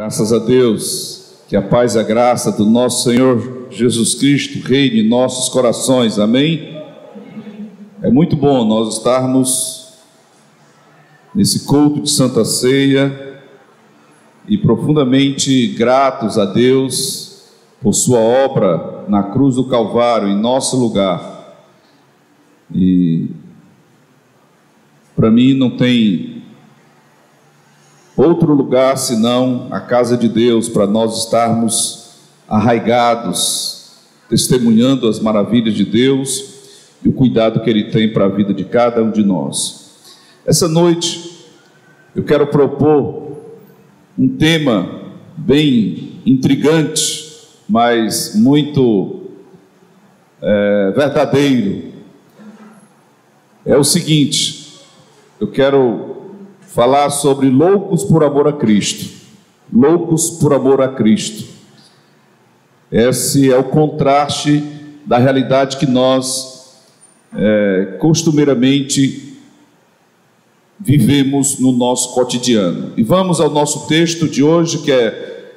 Graças a Deus, que a paz e a graça do nosso Senhor Jesus Cristo reine em nossos corações, amém? É muito bom nós estarmos nesse culto de Santa Ceia e profundamente gratos a Deus por sua obra na cruz do Calvário em nosso lugar. E para mim não tem outro lugar senão a casa de Deus, para nós estarmos arraigados, testemunhando as maravilhas de Deus e o cuidado que Ele tem para a vida de cada um de nós. Essa noite eu quero propor um tema bem intrigante, mas muito verdadeiro. É o seguinte: eu quero falar sobre loucos por amor a Cristo. Loucos por amor a Cristo. Esse é o contraste da realidade que nós costumeiramente vivemos no nosso cotidiano. E vamos ao nosso texto de hoje, que é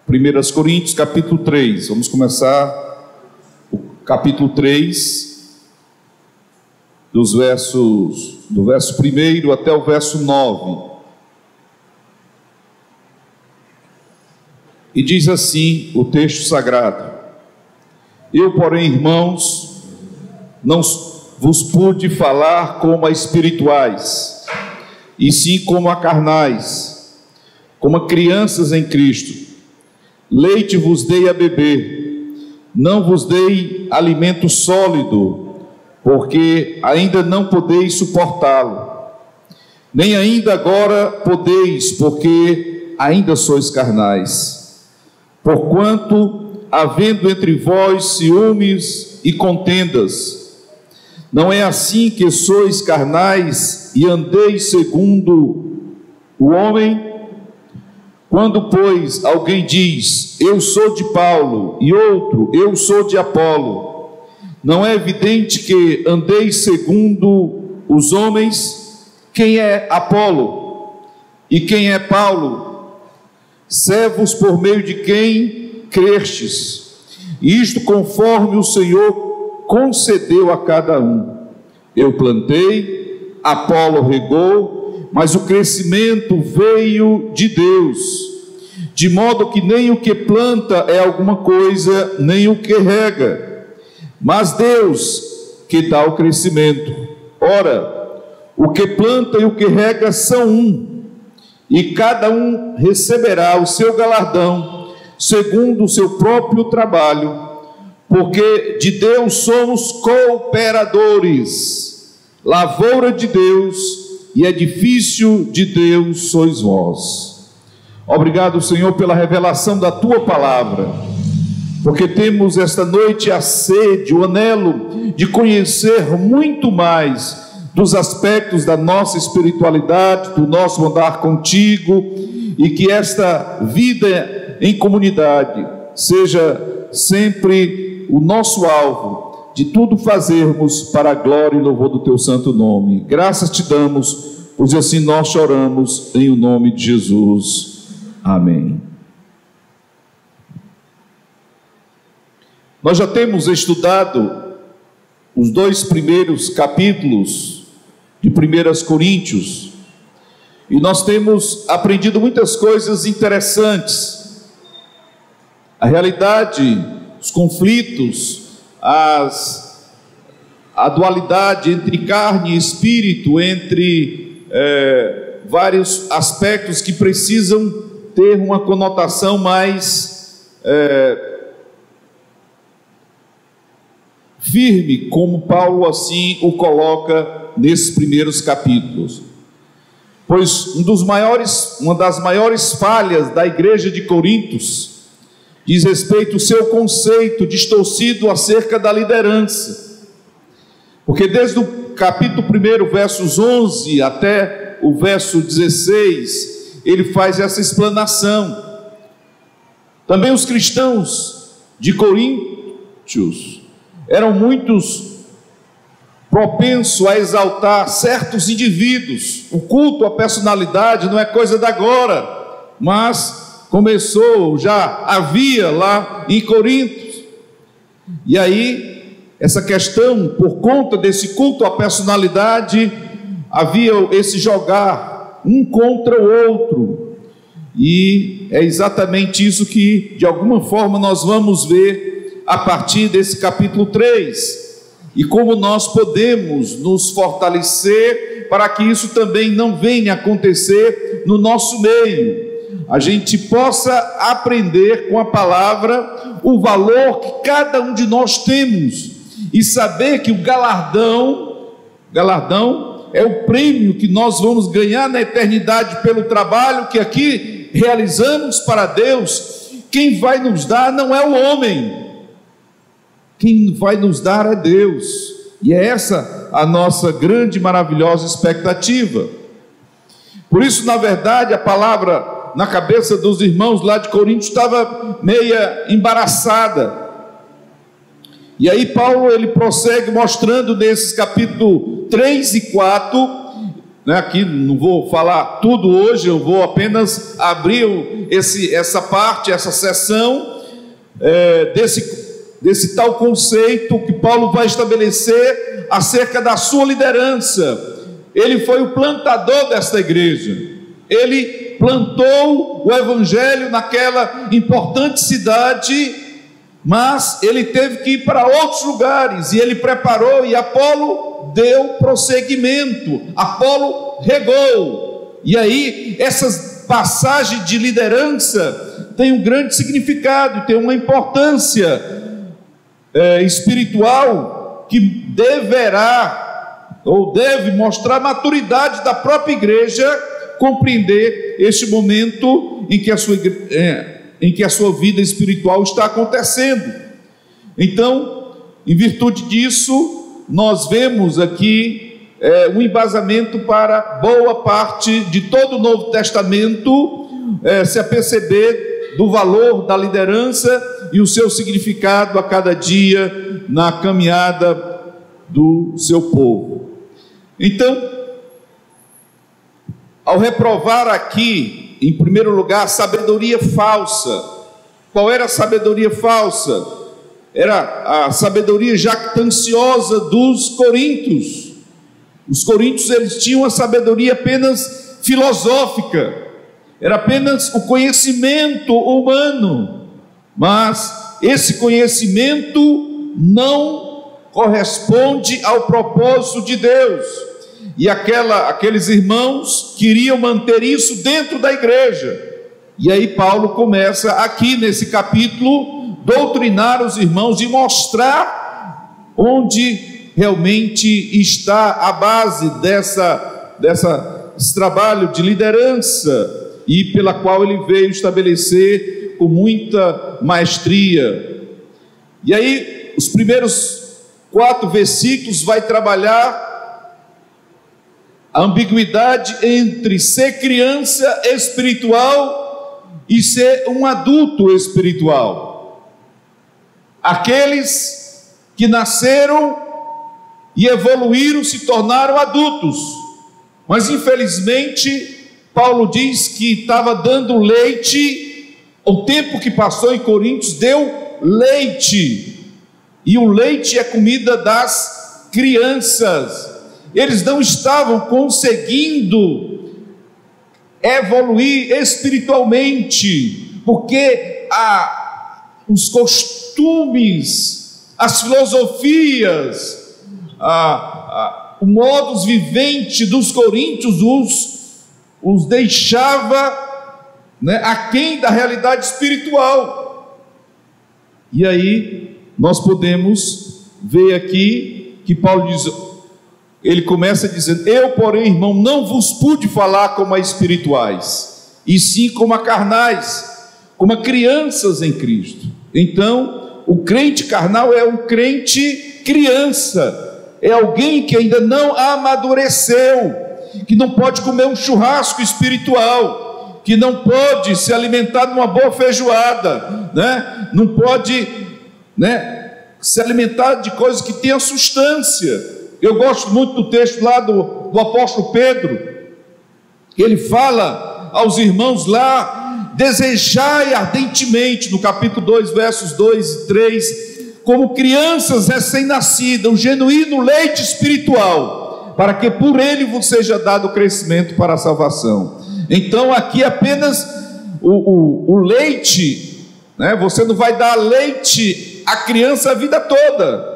1 Coríntios capítulo 3. Vamos começar o capítulo 3, do verso 1 até o verso 9. E diz assim o texto sagrado: Eu, porém, irmãos, não vos pude falar como a espirituais, e sim como a carnais, como a crianças em Cristo. Leite vos dei a beber, não vos dei alimento sólido, porque ainda não podeis suportá-lo, nem ainda agora podeis, porque ainda sois carnais. Porquanto, havendo entre vós ciúmes e contendas, não é assim que sois carnais e andeis segundo o homem? Quando, pois, alguém diz, eu sou de Paulo, e outro, eu sou de Apolo, não é evidente que andeis segundo os homens? Quem é Apolo? E quem é Paulo? Servos por meio de quem crestes, isto conforme o Senhor concedeu a cada um. Eu plantei, Apolo regou, mas o crescimento veio de Deus, de modo que nem o que planta é alguma coisa, nem o que rega, mas Deus que dá o crescimento. Ora, o que planta e o que rega são um, e cada um receberá o seu galardão, segundo o seu próprio trabalho, porque de Deus somos cooperadores, lavoura de Deus e edifício de Deus sois vós. Obrigado, Senhor, pela revelação da Tua palavra, porque temos esta noite a sede, o anelo de conhecer muito mais dos aspectos da nossa espiritualidade, do nosso andar contigo, e que esta vida em comunidade seja sempre o nosso alvo, de tudo fazermos para a glória e louvor do teu santo nome. Graças te damos, pois assim nós choramos em o nome de Jesus. Amém. Nós já temos estudado os 2 primeiros capítulos de 1 Coríntios, e nós temos aprendido muitas coisas interessantes. A realidade, os conflitos, a dualidade entre carne e espírito, entre vários aspectos que precisam ter uma conotação mais firme, como Paulo assim o coloca nesses primeiros capítulos. Pois uma das maiores falhas da igreja de Corintos diz respeito ao seu conceito distorcido acerca da liderança. Porque desde o capítulo 1, versos 11 até o verso 16, ele faz essa explanação. Também os cristãos de Coríntios eram muitos propensos a exaltar certos indivíduos. O culto à personalidade não é coisa da agora, mas começou, já havia lá em Corinto. E aí, essa questão, por conta desse culto à personalidade, havia esse jogar um contra o outro. E é exatamente isso que, de alguma forma, nós vamos ver a partir desse capítulo 3. E como nós podemos nos fortalecer para que isso também não venha acontecer no nosso meio. A gente possa aprender com a palavra o valor que cada um de nós temos e saber que o galardão é o prêmio que nós vamos ganhar na eternidade pelo trabalho que aqui realizamos para Deus. Quem vai nos dar não é o homem, quem vai nos dar é Deus, e é essa a nossa grande e maravilhosa expectativa. Por isso, na verdade, a palavra na cabeça dos irmãos lá de Corinto estava meia embaraçada. E aí Paulo ele prossegue mostrando nesses capítulos 3 e 4, aqui não vou falar tudo hoje, eu vou apenas abrir essa parte, essa seção desse tal conceito que Paulo vai estabelecer acerca da sua liderança. Ele foi o plantador desta igreja, ele plantou o evangelho naquela importante cidade, mas ele teve que ir para outros lugares, e ele preparou, e Apolo deu prosseguimento, Apolo regou. E aí essas passagens de liderança têm um grande significado, tem uma importância espiritual que deverá ou deve mostrar a maturidade da própria igreja, compreender este momento em que a sua vida espiritual está acontecendo. Então, em virtude disso, nós vemos aqui um embasamento para boa parte de todo o Novo Testamento se aperceber do valor da liderança e o seu significado a cada dia na caminhada do seu povo. Então, ao reprovar aqui, em primeiro lugar, a sabedoria falsa. Qual era a sabedoria falsa? Era a sabedoria jactanciosa dos coríntios. Os coríntios eles tinham a sabedoria apenas filosófica, era apenas o conhecimento humano, mas esse conhecimento não corresponde ao propósito de Deus. E aqueles irmãos queriam manter isso dentro da igreja. E aí Paulo começa aqui nesse capítulo doutrinar os irmãos e mostrar onde realmente está a base desse trabalho de liderança, e pela qual ele veio estabelecer com muita maestria. E aí os primeiros 4 versículos vai trabalhar a ambiguidade entre ser criança espiritual e ser um adulto espiritual. Aqueles que nasceram e evoluíram se tornaram adultos, mas infelizmente Paulo diz que estava dando leite. O tempo que passou em Coríntios deu leite, e o leite é comida das crianças. Eles não estavam conseguindo evoluir espiritualmente, porque os costumes, as filosofias, o modus vivendi dos coríntios os deixava aquém da realidade espiritual. E aí nós podemos ver aqui que Paulo diz, ele começa dizendo: eu, porém, irmão, não vos pude falar como a espirituais, e sim como a carnais, como a crianças em Cristo. Então, o crente carnal é um crente criança, é alguém que ainda não amadureceu, que não pode comer um churrasco espiritual, que não pode se alimentar de uma boa feijoada, não pode se alimentar de coisas que tenham substância. Eu gosto muito do texto lá do apóstolo Pedro, que ele fala aos irmãos lá desejai ardentemente, no capítulo 2, versos 2 e 3, como crianças recém-nascidas, o genuíno leite espiritual, para que por ele vos seja dado o crescimento para a salvação. Então aqui apenas o leite, né? Você não vai dar leite à criança a vida toda,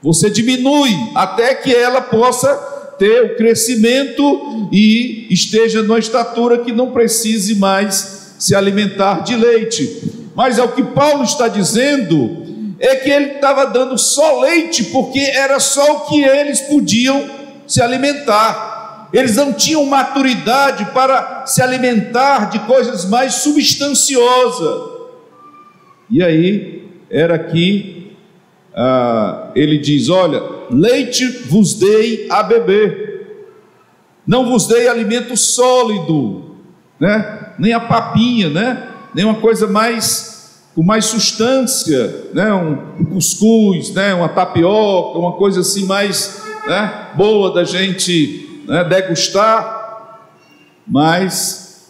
você diminui até que ela possa ter o crescimento e esteja numa estatura que não precise mais se alimentar de leite. Mas é o que Paulo está dizendo, é que ele estava dando só leite, porque era só o que eles podiam se alimentar. Eles não tinham maturidade para se alimentar de coisas mais substanciosas. E aí, era aqui, ele diz: olha, leite vos dei a beber, não vos dei alimento sólido, né? Nem a papinha, né? Nem uma coisa com mais substância, né? Um cuscuz, né? Uma tapioca, uma coisa assim mais, né? Boa da gente, né? Degustar, mas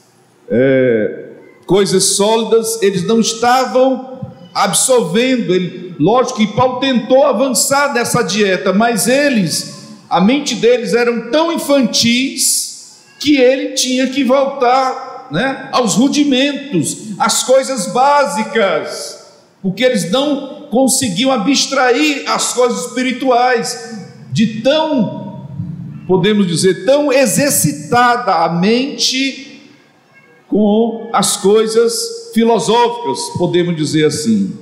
coisas sólidas eles não estavam absorvendo. Lógico que Paulo tentou avançar nessa dieta, mas a mente deles eram tão infantis que ele tinha que voltar, né, aos rudimentos, às coisas básicas, porque eles não conseguiam abstrair as coisas espirituais, de tão, podemos dizer, tão exercitada a mente com as coisas filosóficas, podemos dizer assim.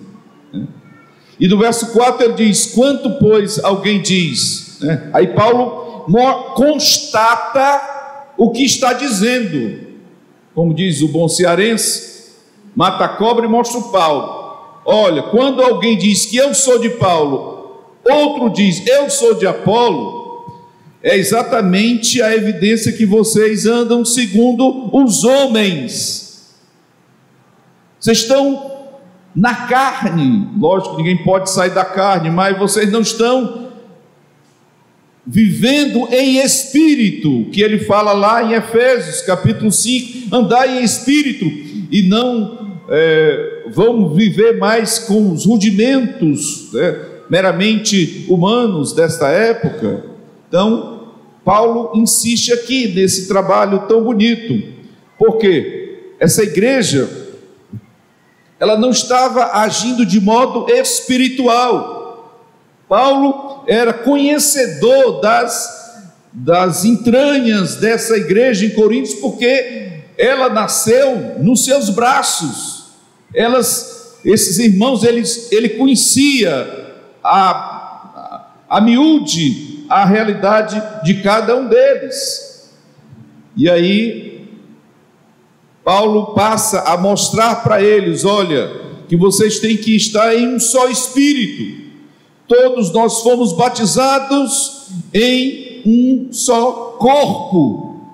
E no verso 4 ele diz: quanto pois alguém diz, né? Aí Paulo constata o que está dizendo, como diz o bom cearense, mata a cobra e mostra o pau. Olha, quando alguém diz que eu sou de Paulo, outro diz eu sou de Apolo, é exatamente a evidência que vocês andam segundo os homens. Vocês estão na carne. Lógico que ninguém pode sair da carne, mas vocês não estão vivendo em espírito, que ele fala lá em Efésios capítulo 5, andai em espírito, e não vão viver mais com os rudimentos, né, meramente humanos desta época. Então Paulo insiste aqui nesse trabalho tão bonito, porque essa igreja, ela não estava agindo de modo espiritual. Paulo era conhecedor das entranhas dessa igreja em Coríntios, porque ela nasceu nos seus braços. Esses irmãos, ele conhecia a miúde a realidade de cada um deles. E aí Paulo passa a mostrar para eles: olha, que vocês têm que estar em um só espírito. Todos nós fomos batizados em um só corpo,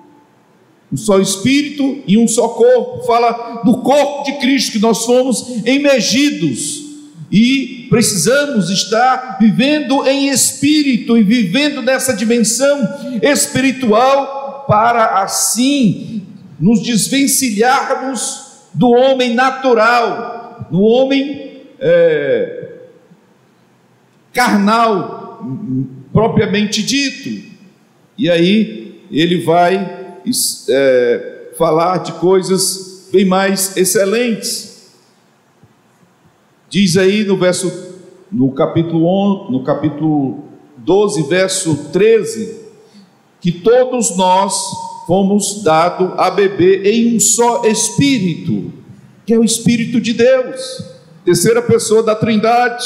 um só espírito e um só corpo. Fala do corpo de Cristo, que nós fomos imergidos e precisamos estar vivendo em espírito e vivendo nessa dimensão espiritual, para assim nos desvencilharmos do homem natural, do homem carnal, propriamente dito. E aí ele vai falar de coisas bem mais excelentes. Diz aí no capítulo 12, verso 13, que todos nós fomos dados a beber em um só Espírito, que é o Espírito de Deus, terceira pessoa da Trindade.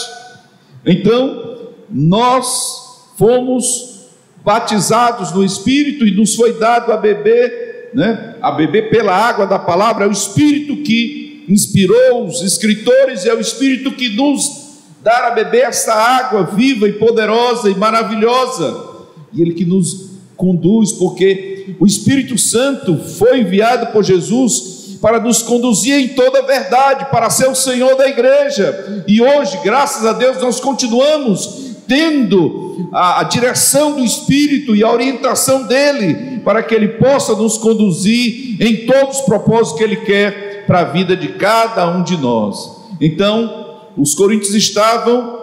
Então, nós fomos batizados no Espírito e nos foi dado a beber, né? A beber pela água da palavra. É o Espírito que inspirou os escritores, é o Espírito que nos dá a beber essa água viva e poderosa e maravilhosa, e Ele que nos conduz, porque o Espírito Santo foi enviado por Jesus para nos conduzir em toda a verdade, para ser o Senhor da igreja. E hoje, graças a Deus, nós continuamos tendo a direção do Espírito e a orientação dele, para que ele possa nos conduzir em todos os propósitos que ele quer para a vida de cada um de nós. Então, os coríntios estavam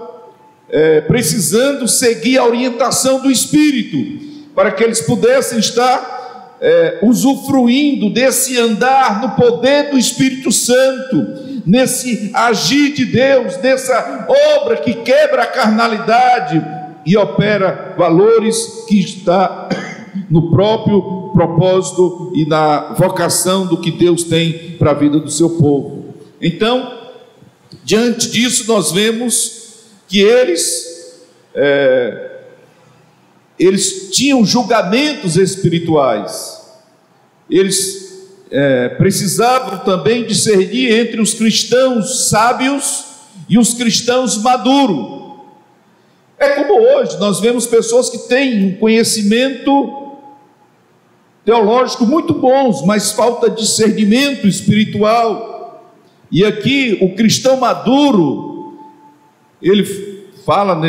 precisando seguir a orientação do Espírito, para que eles pudessem estar usufruindo desse andar no poder do Espírito Santo, nesse agir de Deus, nessa obra que quebra a carnalidade e opera valores que está no próprio propósito e na vocação do que Deus tem para a vida do seu povo. Então, diante disso, nós vemos que eles tinham julgamentos espirituais. Eles precisavam também discernir entre os cristãos sábios e os cristãos maduros. É como hoje, nós vemos pessoas que têm um conhecimento teológico muito bons, mas falta discernimento espiritual. E aqui o cristão maduro, ele fala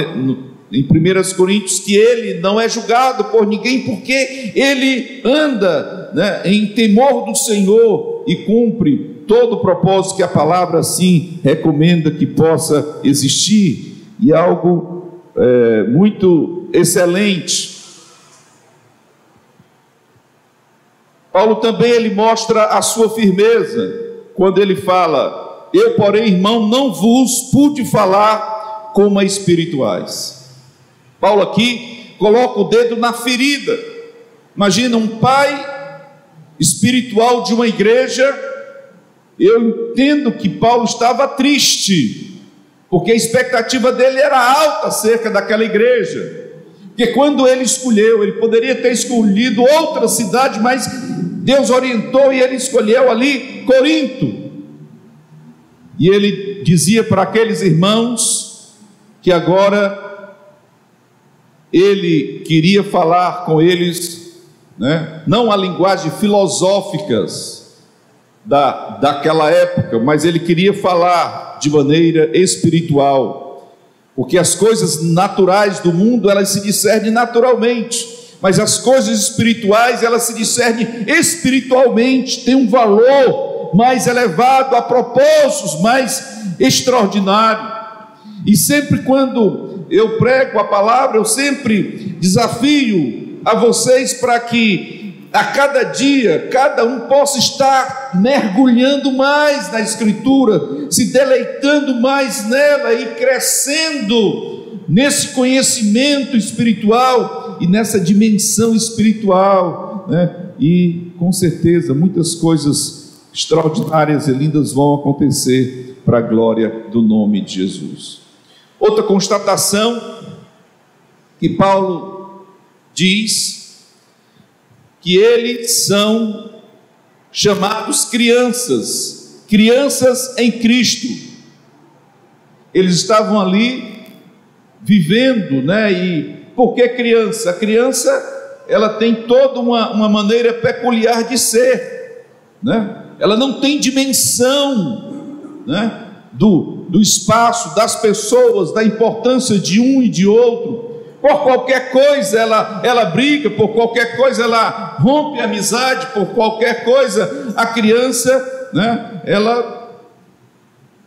em 1 Coríntios que ele não é julgado por ninguém, porque ele anda em temor do Senhor e cumpre todo o propósito que a palavra assim recomenda que possa existir, e é algo muito excelente. Paulo também ele mostra a sua firmeza quando ele fala: eu, porém, irmão, não vos pude falar como a espirituais. Paulo aqui coloca o dedo na ferida. Imagina um pai espiritual de uma igreja. Eu entendo que Paulo estava triste, porque a expectativa dele era alta acerca daquela igreja, porque quando ele escolheu, ele poderia ter escolhido outra cidade, mas Deus orientou e ele escolheu ali Corinto. E ele dizia para aqueles irmãos que agora ele queria falar com eles, não a linguagem filosóficas daquela época, mas ele queria falar de maneira espiritual, porque as coisas naturais do mundo, elas se discernem naturalmente, mas as coisas espirituais, elas se discernem espiritualmente, tem um valor mais elevado, a propósitos mais extraordinários. E sempre quando eu prego a palavra, eu sempre desafio a vocês para que a cada dia, cada um possa estar mergulhando mais na Escritura, se deleitando mais nela e crescendo nesse conhecimento espiritual e nessa dimensão espiritual, e com certeza muitas coisas extraordinárias e lindas vão acontecer para a glória do nome de Jesus. Outra constatação que Paulo diz, que eles são chamados crianças em Cristo. Eles estavam ali vivendo, e por que criança? A criança, ela tem toda uma maneira peculiar de ser, ela não tem dimensão, do espaço, das pessoas, da importância de um e de outro. Por qualquer coisa ela briga, por qualquer coisa ela rompe a amizade, por qualquer coisa a criança, ela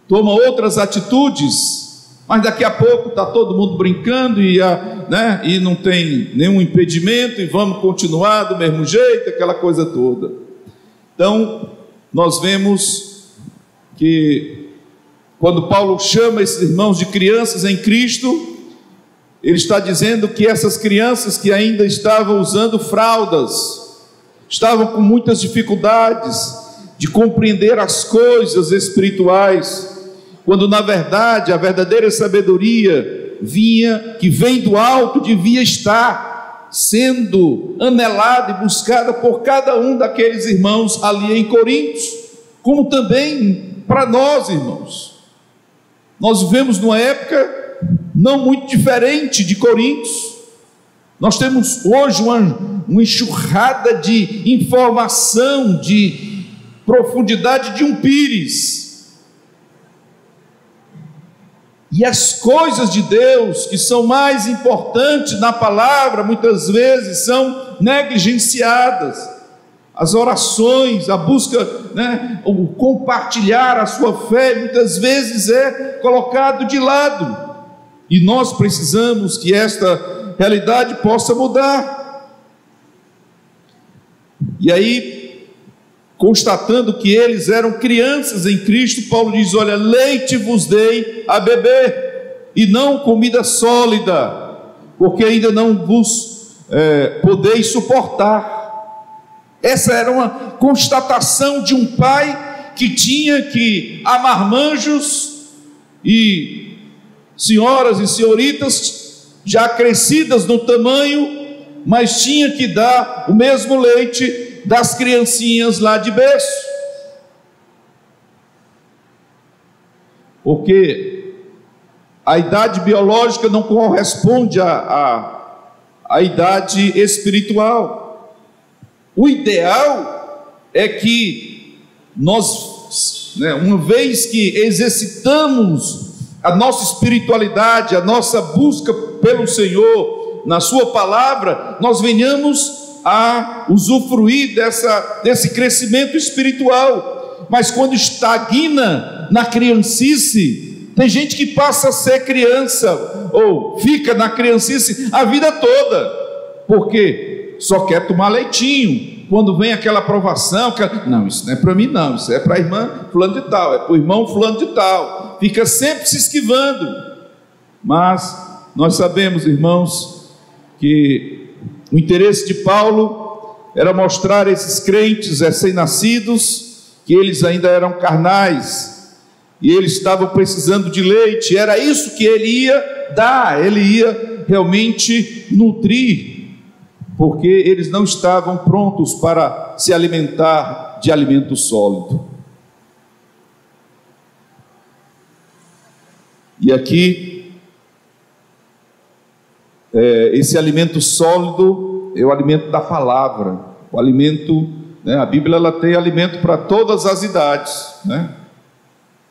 toma outras atitudes, mas daqui a pouco está todo mundo brincando e não tem nenhum impedimento, e vamos continuar do mesmo jeito, aquela coisa toda. Então nós vemos que quando Paulo chama esses irmãos de crianças em Cristo, ele está dizendo que essas crianças que ainda estavam usando fraldas, estavam com muitas dificuldades de compreender as coisas espirituais, quando na verdade a verdadeira sabedoria que vem do alto, devia estar sendo anelada e buscada por cada um daqueles irmãos ali em Corinto, como também para nós, irmãos. Nós vivemos numa época não muito diferente de Corinto. Nós temos hoje uma enxurrada de informação, de profundidade de um pires. E as coisas de Deus, que são mais importantes na palavra, muitas vezes são negligenciadas. As orações, a busca, o compartilhar a sua fé, muitas vezes é colocado de lado. E nós precisamos que esta realidade possa mudar. E aí, constatando que eles eram crianças em Cristo, Paulo diz: olha, leite vos dei a beber, e não comida sólida, porque ainda não vos podeis suportar. Essa era uma constatação de um pai que tinha que amar marmanjos e senhoras e senhoritas já crescidas no tamanho, mas tinha que dar o mesmo leite das criancinhas lá de berço, porque a idade biológica não corresponde à idade espiritual. O ideal é que nós, uma vez que exercitamos a nossa espiritualidade, a nossa busca pelo Senhor, na sua palavra, nós venhamos a usufruir desse crescimento espiritual. Mas quando estagna na criancice, tem gente que passa a ser criança, ou fica na criancice a vida toda, porque só quer tomar leitinho. Quando vem aquela aprovação, não, isso não é para mim não, isso é para a irmã fulano de tal, é para o irmão fulano de tal, fica sempre se esquivando. Mas nós sabemos, irmãos, que o interesse de Paulo era mostrar a esses crentes recém-nascidos que eles ainda eram carnais, e eles estavam precisando de leite. Era isso que ele ia dar, ele ia realmente nutrir, porque eles não estavam prontos para se alimentar de alimento sólido. E aqui, esse alimento sólido é o alimento da palavra, o alimento, a Bíblia ela tem alimento para todas as idades,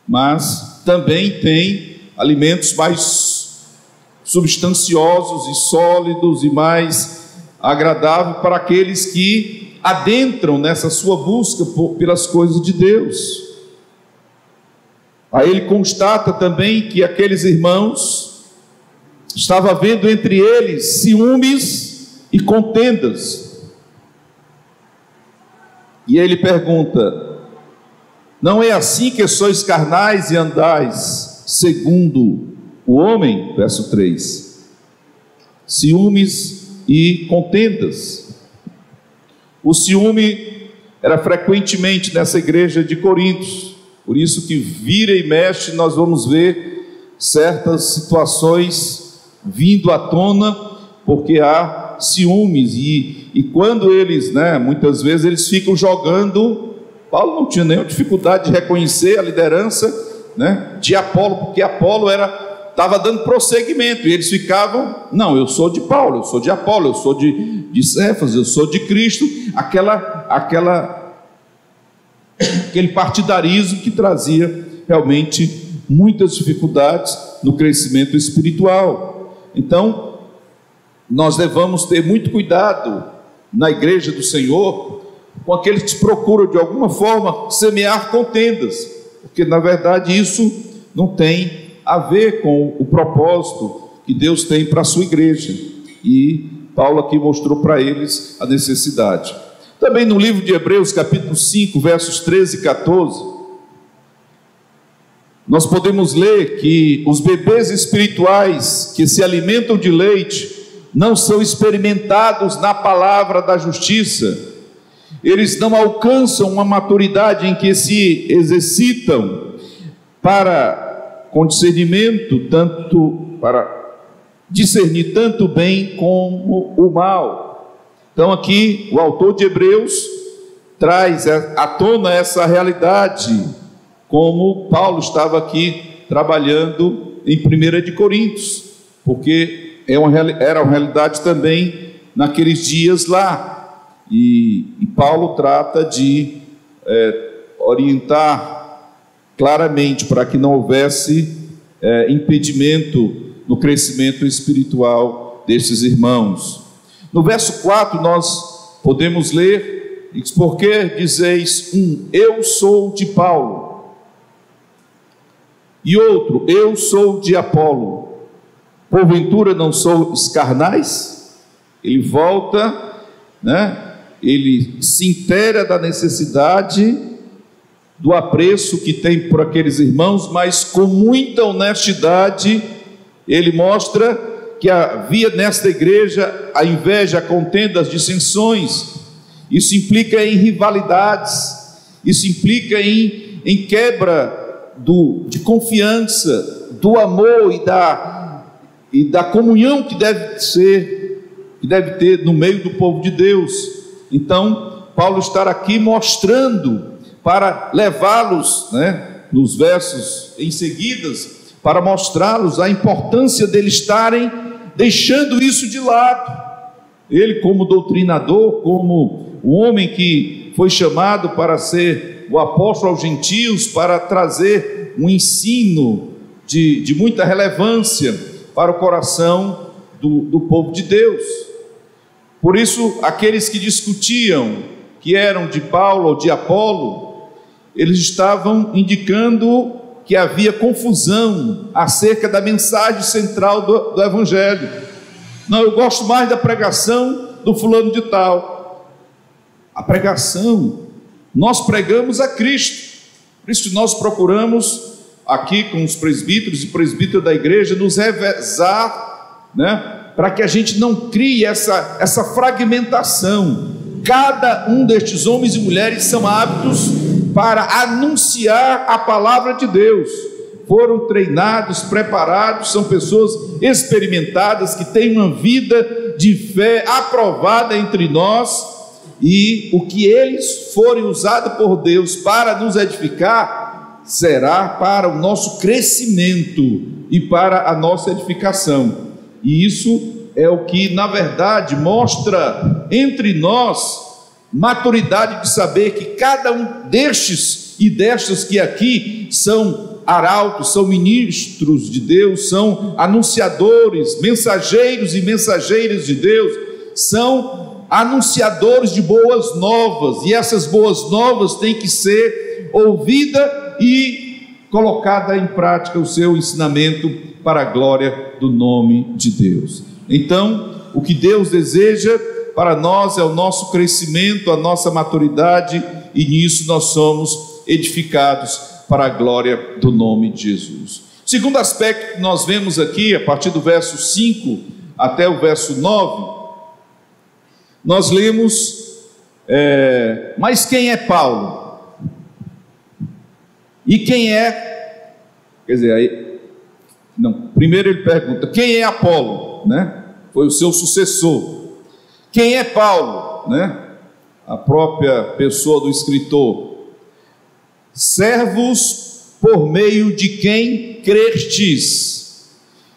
mas também tem alimentos mais substanciosos e sólidos e mais agradável para aqueles que adentram nessa sua busca pelas coisas de Deus. Aí ele constata também que aqueles irmãos, estava havendo entre eles ciúmes e contendas. E ele pergunta: não é assim que sois carnais e andais segundo o homem? Verso 3. Ciúmes e contendas. O ciúme era frequentemente nessa igreja de Corinto, por isso que vira e mexe nós vamos ver certas situações vindo à tona, porque há ciúmes, e quando eles, muitas vezes eles ficam jogando. Paulo não tinha nenhuma dificuldade de reconhecer a liderança, de Apolo, porque Apolo estava dando prosseguimento, e eles ficavam: não, eu sou de Paulo, eu sou de Apolo, eu sou de Cefas, eu sou de Cristo, aquele partidarismo que trazia realmente muitas dificuldades no crescimento espiritual. Então, nós devemos ter muito cuidado na igreja do Senhor com aqueles que procuram de alguma forma semear contendas, porque na verdade isso não tem a ver com o propósito que Deus tem para a sua igreja, e Paulo aqui mostrou para eles a necessidade. Também no livro de Hebreus, capítulo 5, versos 13 e 14, nós podemos ler que os bebês espirituais que se alimentam de leite não são experimentados na palavra da justiça, eles não alcançam uma maturidade em que se exercitam com discernimento, para discernir tanto o bem como o mal. Então aqui o autor de Hebreus traz à tona essa realidade, como Paulo estava aqui trabalhando em 1 de Coríntios, porque era uma realidade também naqueles dias lá, e Paulo trata de orientar claramente para que não houvesse impedimento no crescimento espiritual desses irmãos. No verso 4 nós podemos ler: porque dizeis eu sou de Paulo, e outro, eu sou de Apolo, porventura não sois carnais? Ele volta, ele se inteira da necessidade, do apreço que tem por aqueles irmãos, mas com muita honestidade ele mostra que havia nesta igreja a inveja, a contenda, as dissensões. Isso implica em rivalidades, isso implica em quebra de confiança, do amor e da comunhão que deve ter no meio do povo de Deus. Então, Paulo está aqui mostrando, para levá-los, nos versos em seguidas, para mostrá-los a importância deles estarem deixando isso de lado. Ele, como doutrinador, como o homem que foi chamado para ser o apóstolo aos gentios, para trazer um ensino de muita relevância para o coração do povo de Deus. Por isso, aqueles que discutiam que eram de Paulo ou de Apolo, eles estavam indicando que havia confusão acerca da mensagem central do Evangelho. Não, eu gosto mais da pregação do fulano de tal. A pregação, nós pregamos a Cristo. Por isso nós procuramos aqui com os presbíteros e presbíteros da igreja nos revezar, para que a gente não crie essa fragmentação. Cada um destes homens e mulheres são aptos para anunciar a palavra de Deus. Foram treinados, preparados, são pessoas experimentadas, que têm uma vida de fé aprovada entre nós, e o que eles forem usados por Deus para nos edificar, será para o nosso crescimento e para a nossa edificação. E isso é o que, na verdade, mostra entre nós maturidade de saber que cada um destes e destas que aqui são arautos, são ministros de Deus, são anunciadores, mensageiros e mensageiras de Deus, são anunciadores de boas novas, e essas boas novas têm que ser ouvida e colocada em prática o seu ensinamento para a glória do nome de Deus. Então, o que Deus deseja para nós é o nosso crescimento, a nossa maturidade, e nisso nós somos edificados para a glória do nome de Jesus. Segundo aspecto que nós vemos aqui, a partir do verso 5 até o verso 9, nós lemos, mas quem é Paulo? E quem é, quer dizer, aí, não, primeiro ele pergunta, quem é Apolo? Foi o seu sucessor. Quem é Paulo? A própria pessoa do escritor. Servos por meio de quem crestes,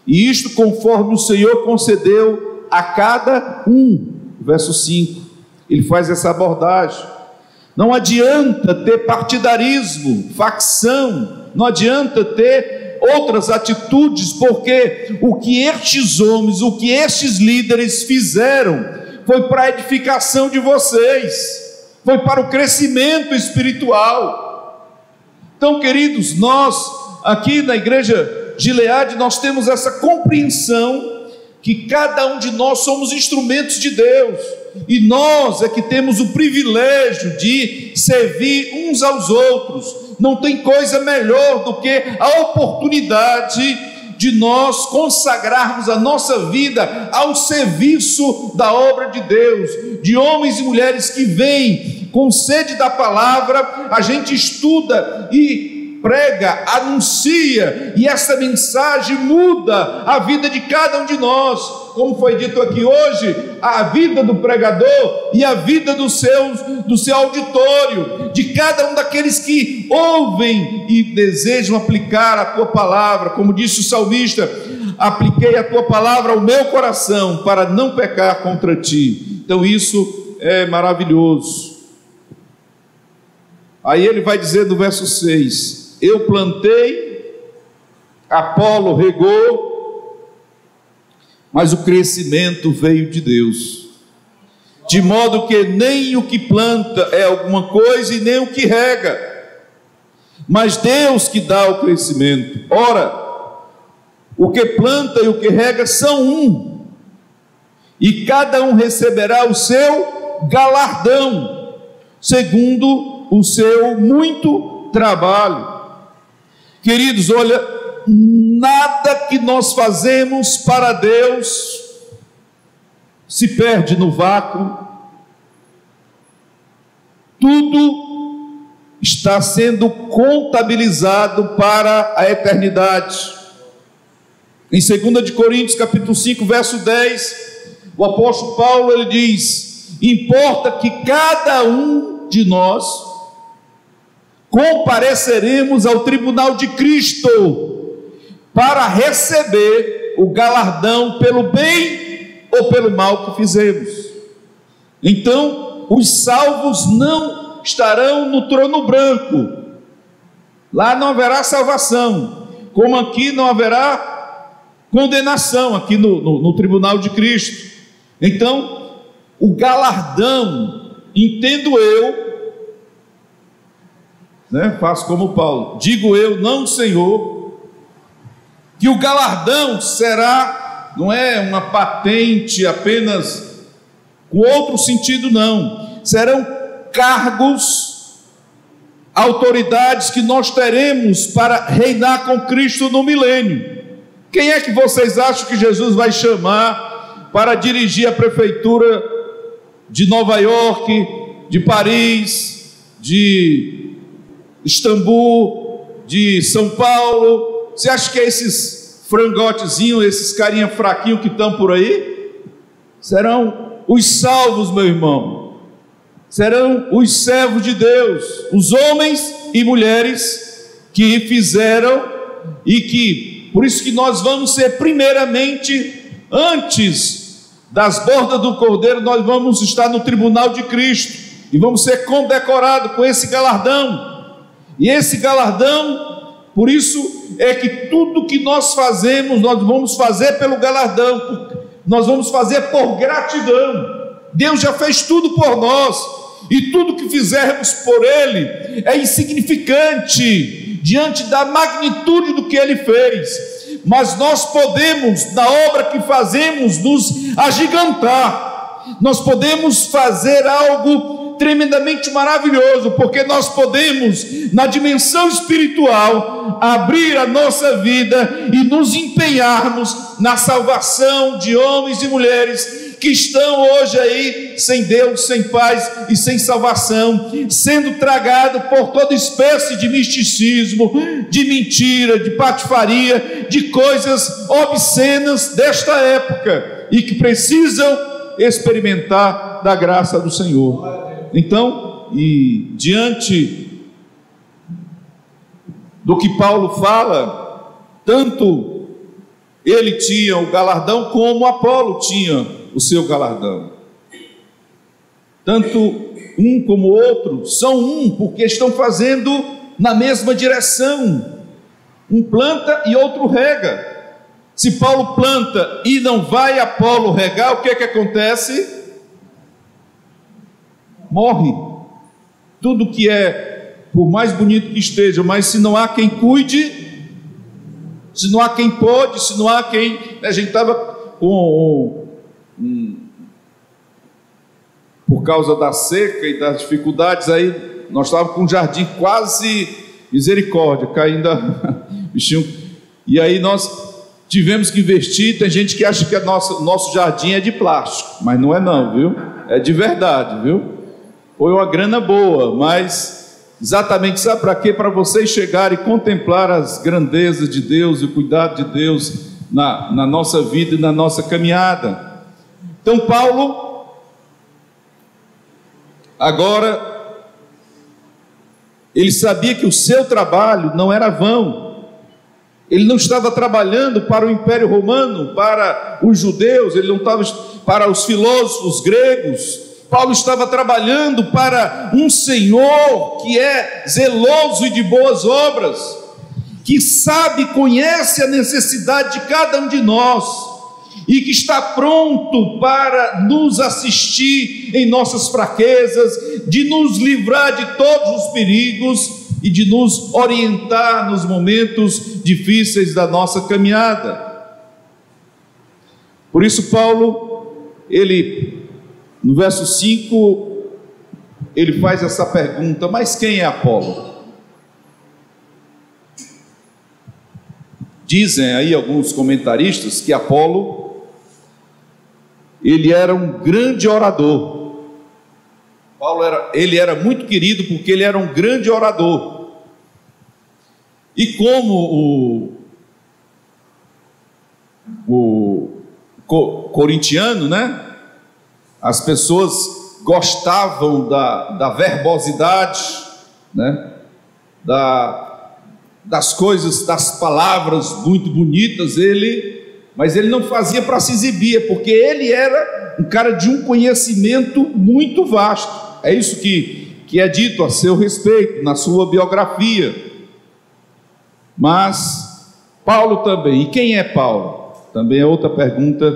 e isto conforme o Senhor concedeu a cada um. Verso 5, ele faz essa abordagem. Não adianta ter partidarismo, facção, não adianta ter outras atitudes, porque o que estes homens, o que estes líderes fizeram foi para a edificação de vocês, foi para o crescimento espiritual. Então, queridos, nós aqui na igreja Gileade, nós temos essa compreensão que cada um de nós somos instrumentos de Deus, e nós é que temos o privilégio de servir uns aos outros. Não tem coisa melhor do que a oportunidade de nós consagrarmos a nossa vida ao serviço da obra de Deus, de homens e mulheres que vêm com sede da palavra. A gente estuda e prega, anuncia, e essa mensagem muda a vida de cada um de nós, como foi dito aqui hoje, a vida do pregador e a vida do seu auditório, de cada um daqueles que ouvem e desejam aplicar a tua palavra. Como disse o salmista, apliquei a tua palavra ao meu coração para não pecar contra ti. Então isso é maravilhoso. Aí ele vai dizer no verso 6, eu plantei, Apolo regou, mas o crescimento veio de Deus. De modo que nem o que planta é alguma coisa e nem o que rega, mas Deus que dá o crescimento. Ora, o que planta e o que rega são um, e cada um receberá o seu galardão, segundo o seu muito trabalho. Queridos, olha, nada que nós fazemos para Deus se perde no vácuo. Tudo está sendo contabilizado para a eternidade. Em 2 Coríntios capítulo 5, verso 10, o apóstolo Paulo ele diz: importa que cada um de nós compareceremos ao tribunal de Cristo para receber o galardão pelo bem ou pelo mal que fizemos. Então, os salvos não estarão no trono branco. Lá não haverá salvação, como aqui não haverá condenação, aqui no tribunal de Cristo. Então, o galardão, entendo eu, faço como Paulo, digo eu, não o Senhor, que o galardão será, não é uma patente apenas com outro sentido, não, serão cargos, autoridades que nós teremos para reinar com Cristo no milênio. Quem é que vocês acham que Jesus vai chamar para dirigir a prefeitura de Nova York, de Paris, de Istambul, de São Paulo? Você acha que é esses frangotezinhos, esses carinha fraquinhos que estão por aí? Serão os salvos, meu irmão. Serão os servos de Deus, os homens e mulheres que fizeram e que... Por isso que nós vamos ser primeiramente, antes das bordas do Cordeiro, nós vamos estar no tribunal de Cristo e vamos ser condecorados com esse galardão. E esse galardão, por isso é que tudo que nós fazemos, nós vamos fazer pelo galardão, nós vamos fazer por gratidão. Deus já fez tudo por nós, e tudo que fizermos por Ele é insignificante diante da magnitude do que Ele fez, mas nós podemos, na obra que fazemos, nos agigantar. Nós podemos fazer algo tremendamente maravilhoso, porque nós podemos, na dimensão espiritual, abrir a nossa vida e nos empenharmos na salvação de homens e mulheres que estão hoje aí sem Deus, sem paz e sem salvação, sendo tragado por toda espécie de misticismo, de mentira, de patifaria, de coisas obscenas desta época, e que precisam experimentar da graça do Senhor. Então, e diante do que Paulo fala, tanto ele tinha o galardão como Apolo tinha o seu galardão. Tanto um como o outro são um, porque estão fazendo na mesma direção. Um planta e outro rega. Se Paulo planta e não vai Apolo regar, o que é que acontece? Morre. Tudo que é, por mais bonito que esteja, mas se não há quem cuide, se não há quem pode, se não há quem... A gente estava com... por causa da seca e das dificuldades, aí nós estávamos com um jardim quase misericórdia, caindo bichinho, e aí nós tivemos que investir. Tem gente que acha que nosso jardim é de plástico, mas não é não, viu? É de verdade, viu? Foi uma grana boa, mas exatamente sabe para quê? Para vocês chegarem e contemplar as grandezas de Deus e o cuidado de Deus na nossa vida e na nossa caminhada. Então Paulo, agora, ele sabia que o seu trabalho não era vão. Ele não estava trabalhando para o Império Romano, para os judeus, ele não estava para os filósofos gregos. Paulo estava trabalhando para um Senhor que é zeloso e de boas obras, que sabe, conhece a necessidade de cada um de nós, e que está pronto para nos assistir em nossas fraquezas, de nos livrar de todos os perigos e de nos orientar nos momentos difíceis da nossa caminhada. Por isso Paulo, no verso 5, ele faz essa pergunta: mas quem é Apolo? Dizem aí alguns comentaristas que Apolo, ele era um grande orador. Paulo era muito querido porque ele era um grande orador. E como o corintiano, né? As pessoas gostavam da verbosidade, né? Das coisas, das palavras muito bonitas, mas ele não fazia para se exibir, porque ele era um cara de um conhecimento muito vasto. É isso que é dito a seu respeito, na sua biografia. Mas Paulo também, e quem é Paulo? Também é outra pergunta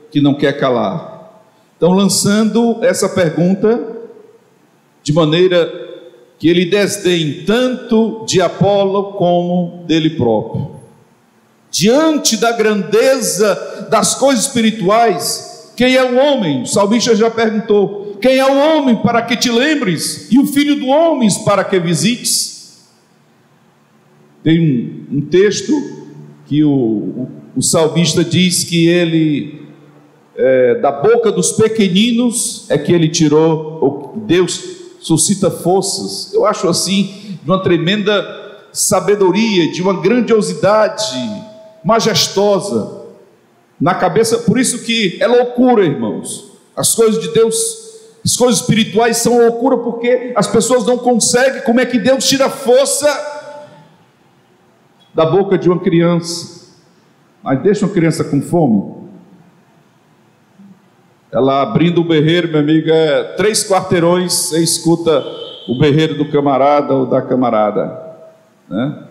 que não quer calar. Então, lançando essa pergunta, de maneira que ele desdém tanto de Apolo como dele próprio. Diante da grandeza das coisas espirituais, quem é o homem? O salmista já perguntou: quem é o homem para que te lembres? E o filho do homem para que visites? Tem um texto que o salmista diz que ele, da boca dos pequeninos é que ele tirou, Deus suscita forças. Eu acho assim, de uma tremenda sabedoria, de uma grandiosidade majestosa na cabeça. Por isso que é loucura, irmãos, as coisas de Deus, as coisas espirituais são loucura, porque as pessoas não conseguem. Como é que Deus tira força da boca de uma criança? Mas deixa uma criança com fome, ela abrindo o berreiro, minha amiga, 3 quarteirões, você escuta o berreiro do camarada ou da camarada, né?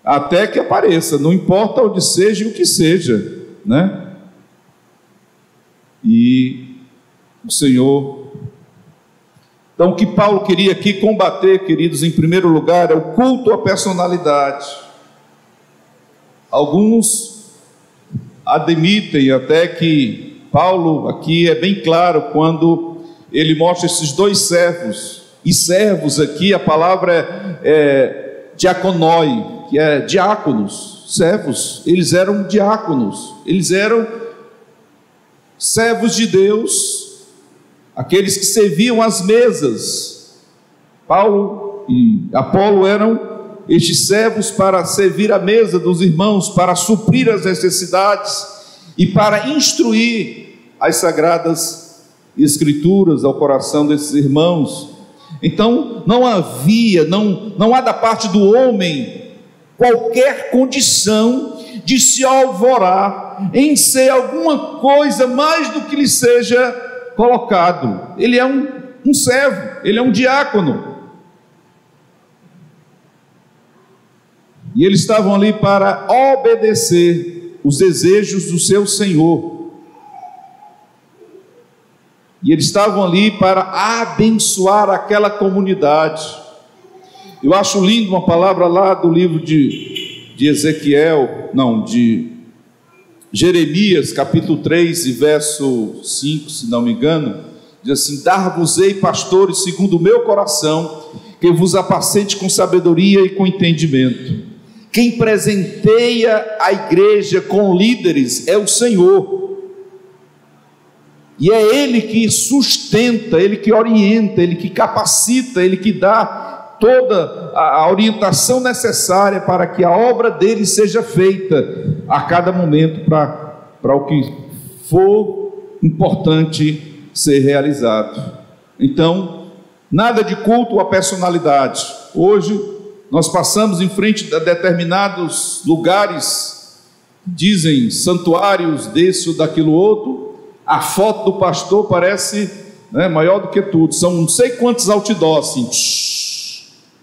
Até que apareça, não importa onde seja e o que seja, né? E o Senhor... Então, o que Paulo queria aqui combater, queridos, em primeiro lugar, é o culto à personalidade. Alguns admitem até que Paulo aqui é bem claro quando ele mostra esses 2 servos. E servos aqui, a palavra é diaconoi, que é diáconos. Servos, eles eram diáconos, eles eram servos de Deus, aqueles que serviam as mesas. Paulo e Apolo eram estes servos para servir a mesa dos irmãos, para suprir as necessidades e para instruir as sagradas escrituras ao coração desses irmãos. Então não há da parte do homem qualquer condição de se alvorar em ser alguma coisa mais do que lhe seja colocado. Ele é um servo, ele é um diácono, e eles estavam ali para obedecer os desejos do seu Senhor, e eles estavam ali para abençoar aquela comunidade. Eu acho lindo uma palavra lá do livro de Jeremias, capítulo 3 e verso 5, se não me engano, diz assim: dar-vos-ei pastores segundo o meu coração, que vos apacente com sabedoria e com entendimento. Quem presenteia a igreja com líderes é o Senhor, e é Ele que sustenta, Ele que orienta, Ele que capacita, Ele que dá toda a orientação necessária para que a obra dele seja feita a cada momento, para o que for importante ser realizado. Então, nada de culto à personalidade. Hoje nós passamos em frente a determinados lugares, dizem santuários desse ou daquilo outro, a foto do pastor parece, né, maior do que tudo, são não sei quantos outdoors assim,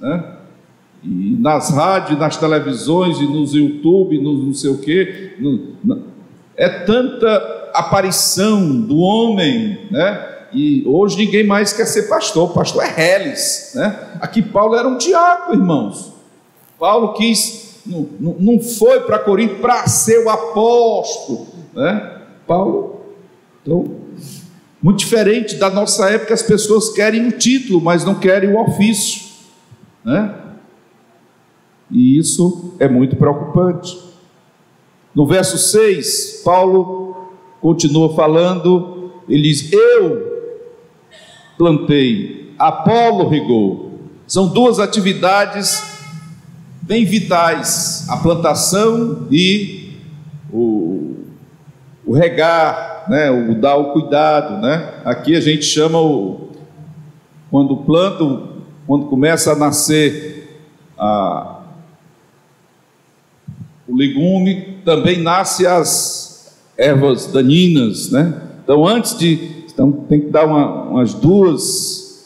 né? e nas rádios, nas televisões, e nos YouTube, no não sei o quê. É tanta aparição do homem, né? E hoje ninguém mais quer ser pastor. O pastor é reles, né? Aqui Paulo era um diácono, irmãos. Paulo não foi para Corinto para ser o apóstolo, né? Paulo, então, muito diferente da nossa época, as pessoas querem o título, mas não querem o ofício, né? E isso é muito preocupante. No verso 6, Paulo continua falando, ele diz: eu plantei, Apolo regou. São duas atividades bem vitais, a plantação e o regar, né? O dar o cuidado, né? Aqui a gente chama quando planta, quando começa a nascer o legume, também nasce as ervas daninhas, né? Então tem que dar umas duas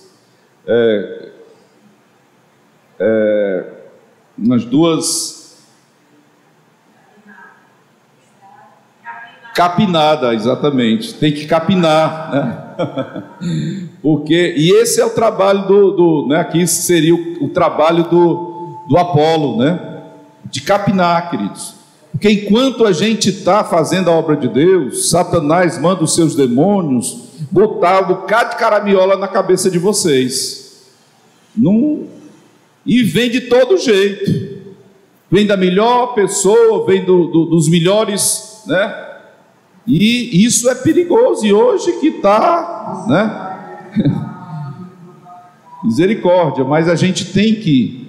capinada, exatamente, tem que capinar, né? E esse é o trabalho né? Aqui seria o trabalho do Apolo, né? De capinar, queridos, porque enquanto a gente está fazendo a obra de Deus, Satanás manda os seus demônios botar um bocado de caramiola na cabeça de vocês, e vem de todo jeito, vem da melhor pessoa, vem dos melhores, né? E isso é perigoso, e hoje que está, né? Misericórdia, mas a gente tem que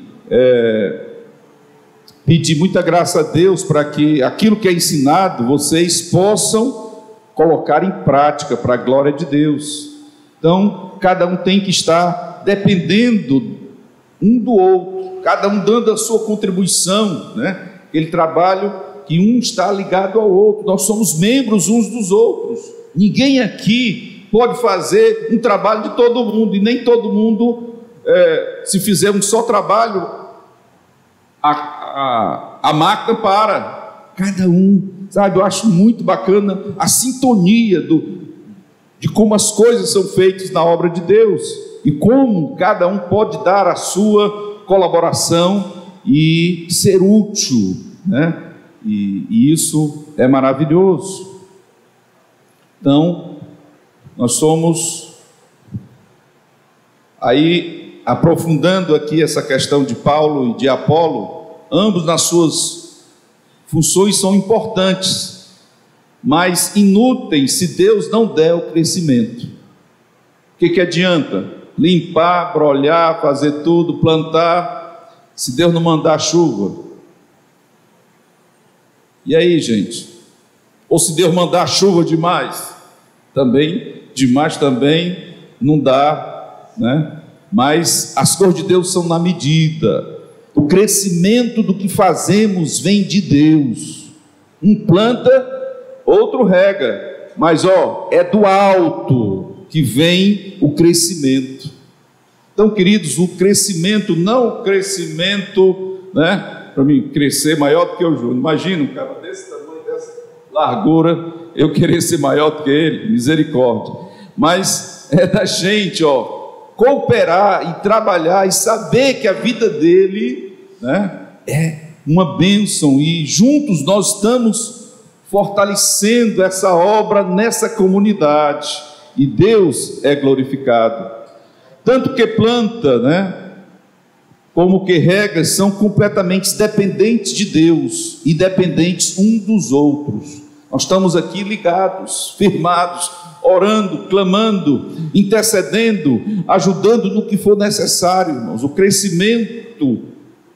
pedir muita graça a Deus para que aquilo que é ensinado vocês possam colocar em prática para a glória de Deus. Então, cada um tem que estar dependendo um do outro, cada um dando a sua contribuição, né? Aquele trabalho que um está ligado ao outro, nós somos membros uns dos outros. Ninguém aqui pode fazer um trabalho de todo mundo, e nem todo mundo, se fizer um só trabalho, a máquina para. Cada um, sabe? Eu acho muito bacana a sintonia de como as coisas são feitas na obra de Deus, e como cada um pode dar a sua colaboração e ser útil, né? E isso é maravilhoso. Então, nós somos, aí, aprofundando aqui essa questão de Paulo e de Apolo, ambos nas suas funções são importantes, mas inúteis se Deus não der o crescimento. O que adianta? Limpar, brolhar, fazer tudo, plantar, se Deus não mandar chuva. E aí, gente? Ou se Deus mandar chuva demais também não dá, né? Mas as coisas de Deus são na medida. O crescimento do que fazemos vem de Deus. Um planta, outro rega, mas é do alto que vem o crescimento. Então, queridos, o crescimento, não o crescimento, né? Para mim crescer maior do que o Júnior. Imagina um cara desse tamanho, dessa largura, eu querer ser maior do que ele, misericórdia. Mas é da gente, cooperar e trabalhar e saber que a vida dele, né, é uma bênção, e juntos nós estamos fortalecendo essa obra nessa comunidade, e Deus é glorificado. Tanto que planta, né, como que rega, são completamente dependentes de Deus e dependentes um dos outros. Nós estamos aqui ligados, firmados, orando, clamando, intercedendo, ajudando no que for necessário, irmãos. O crescimento,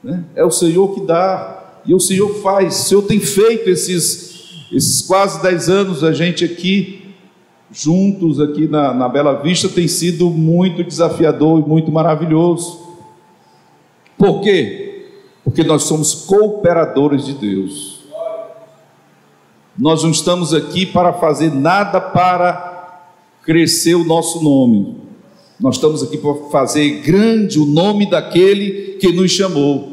né, é o Senhor que dá, e o Senhor faz. O Senhor tem feito esses quase 10 anos, a gente aqui, juntos aqui na Bela Vista, tem sido muito desafiador e muito maravilhoso. Por quê? Porque nós somos cooperadores de Deus. Nós não estamos aqui para fazer nada para crescer o nosso nome. Nós estamos aqui para fazer grande o nome daquele que nos chamou.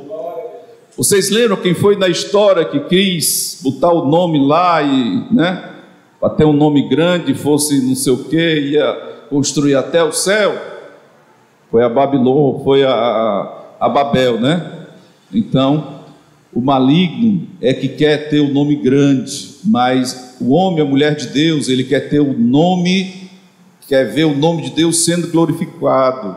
Vocês lembram quem foi na história que quis botar o nome lá e, né, para ter um nome grande, fosse não sei o que, ia construir até o céu? Foi a Babilônia, foi a Babel, né? Então, o maligno é que quer ter o nome grande, mas o homem, a mulher de Deus, ele quer ter o nome, quer ver o nome de Deus sendo glorificado,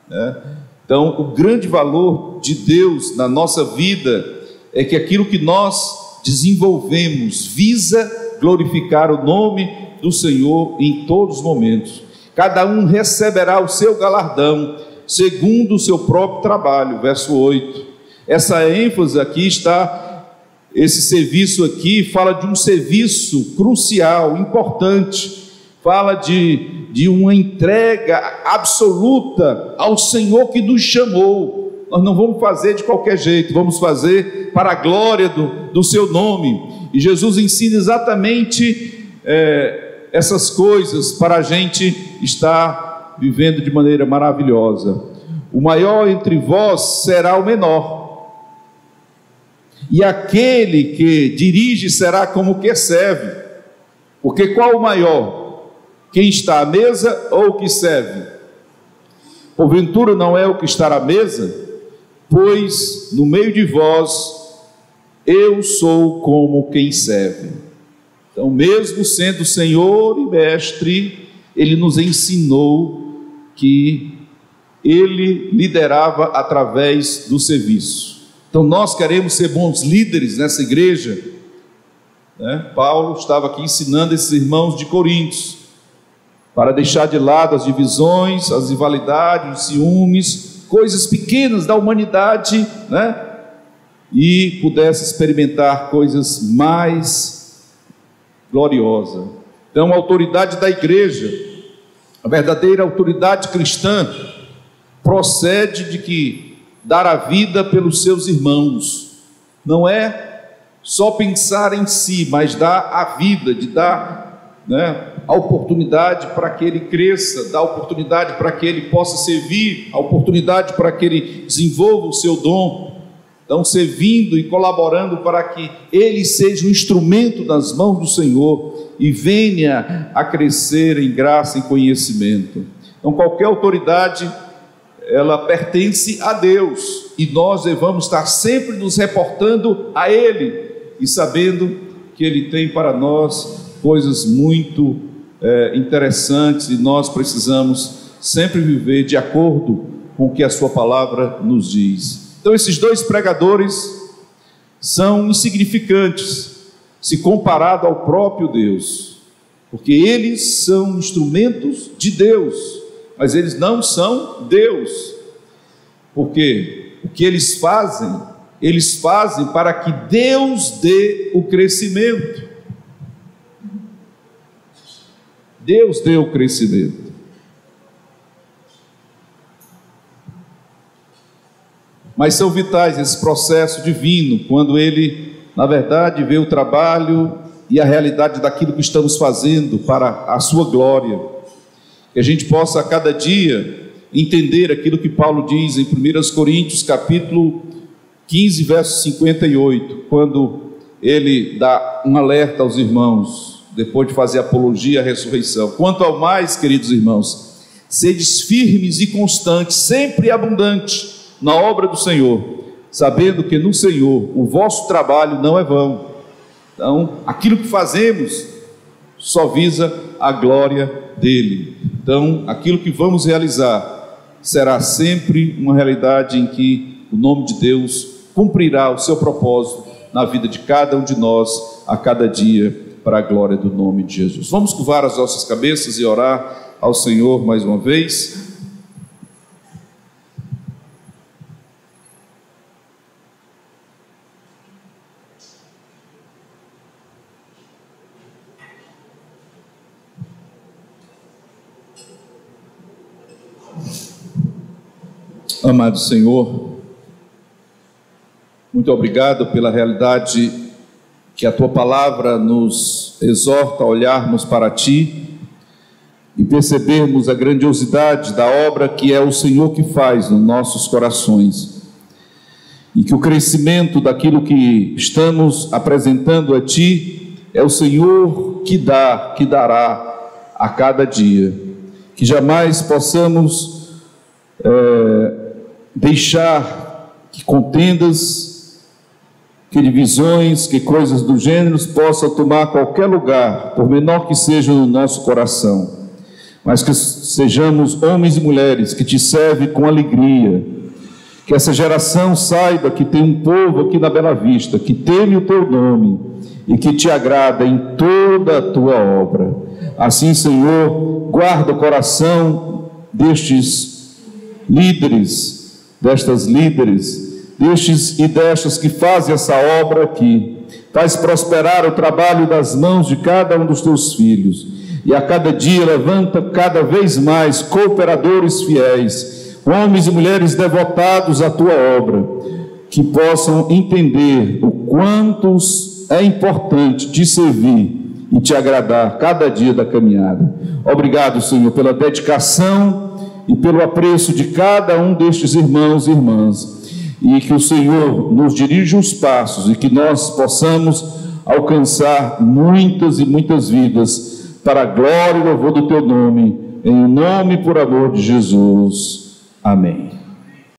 né? Então, o grande valor de Deus na nossa vida é que aquilo que nós desenvolvemos visa glorificar o nome do Senhor em todos os momentos. Cada um receberá o seu galardão segundo o seu próprio trabalho. Verso 8. Essa ênfase aqui está, esse serviço aqui fala de um serviço crucial, importante, fala de uma entrega absoluta ao Senhor que nos chamou. Nós não vamos fazer de qualquer jeito, vamos fazer para a glória do seu nome. E Jesus ensina exatamente essas coisas para a gente estar vivendo de maneira maravilhosa. O maior entre vós será o menor, e aquele que dirige será como o que serve. Porque qual o maior? Quem está à mesa ou o que serve? Porventura não é o que está à mesa? Pois no meio de vós eu sou como quem serve. Então, mesmo sendo Senhor e Mestre, Ele nos ensinou que Ele liderava através do serviço. Então, nós queremos ser bons líderes nessa igreja, né? Paulo estava aqui ensinando esses irmãos de Coríntios para deixar de lado as divisões, as rivalidades, os ciúmes, coisas pequenas da humanidade, né? E pudesse experimentar coisas mais gloriosas. Então, a autoridade da igreja, a verdadeira autoridade cristã, procede de que dar a vida pelos seus irmãos. Não é só pensar em si, mas dar a vida, de dar, né, a oportunidade para que ele cresça, dar a oportunidade para que ele possa servir, a oportunidade para que ele desenvolva o seu dom. Então, servindo e colaborando para que ele seja um instrumento nas mãos do Senhor e venha a crescer em graça e conhecimento. Então, qualquer autoridade, ela pertence a Deus, e nós devemos estar sempre nos reportando a Ele e sabendo que Ele tem para nós coisas muito interessantes, e nós precisamos sempre viver de acordo com o que a sua palavra nos diz. Então, esses dois pregadores são insignificantes se comparado ao próprio Deus, porque eles são instrumentos de Deus, mas eles não são Deus. Porque o que eles fazem para que Deus dê o crescimento. Deus deu o crescimento. Mas são vitais esse processo divino, quando ele, na verdade, vê o trabalho e a realidade daquilo que estamos fazendo para a sua glória. Que a gente possa a cada dia entender aquilo que Paulo diz em 1 Coríntios capítulo 15, verso 58, quando ele dá um alerta aos irmãos, depois de fazer apologia à ressurreição. Quanto ao mais, queridos irmãos, sedes firmes e constantes, sempre abundantes na obra do Senhor, sabendo que no Senhor o vosso trabalho não é vão. Então, aquilo que fazemos só visa a glória dele. Então, aquilo que vamos realizar será sempre uma realidade em que o nome de Deus cumprirá o seu propósito na vida de cada um de nós, a cada dia, para a glória do nome de Jesus. Vamos curvar as nossas cabeças e orar ao Senhor mais uma vez. Amado Senhor, muito obrigado pela realidade que a Tua Palavra nos exorta a olharmos para Ti e percebermos a grandiosidade da obra que é o Senhor que faz nos nossos corações. e que o crescimento daquilo que estamos apresentando a Ti é o Senhor que dá, que dará a cada dia. Que jamais possamos deixar que contendas, que divisões, que coisas do gênero possam tomar qualquer lugar, por menor que seja no nosso coração, mas que sejamos homens e mulheres que Te servem com alegria. Que essa geração saiba que tem um povo aqui na Bela Vista, que teme o Teu nome e que Te agrada em toda a Tua obra. Assim, Senhor, guarda o coração destes líderes, destas líderes, destes e destas que fazem essa obra aqui. Faz prosperar o trabalho das mãos de cada um dos Teus filhos. E a cada dia levanta cada vez mais cooperadores fiéis, homens e mulheres devotados à Tua obra, que possam entender o quanto é importante Te servir e Te agradar cada dia da caminhada. Obrigado, Senhor, pela dedicação e pelo apreço de cada um destes irmãos e irmãs, e que o Senhor nos dirija os passos e que nós possamos alcançar muitas e muitas vidas para a glória e louvor do Teu nome, em nome e por amor de Jesus. Amém.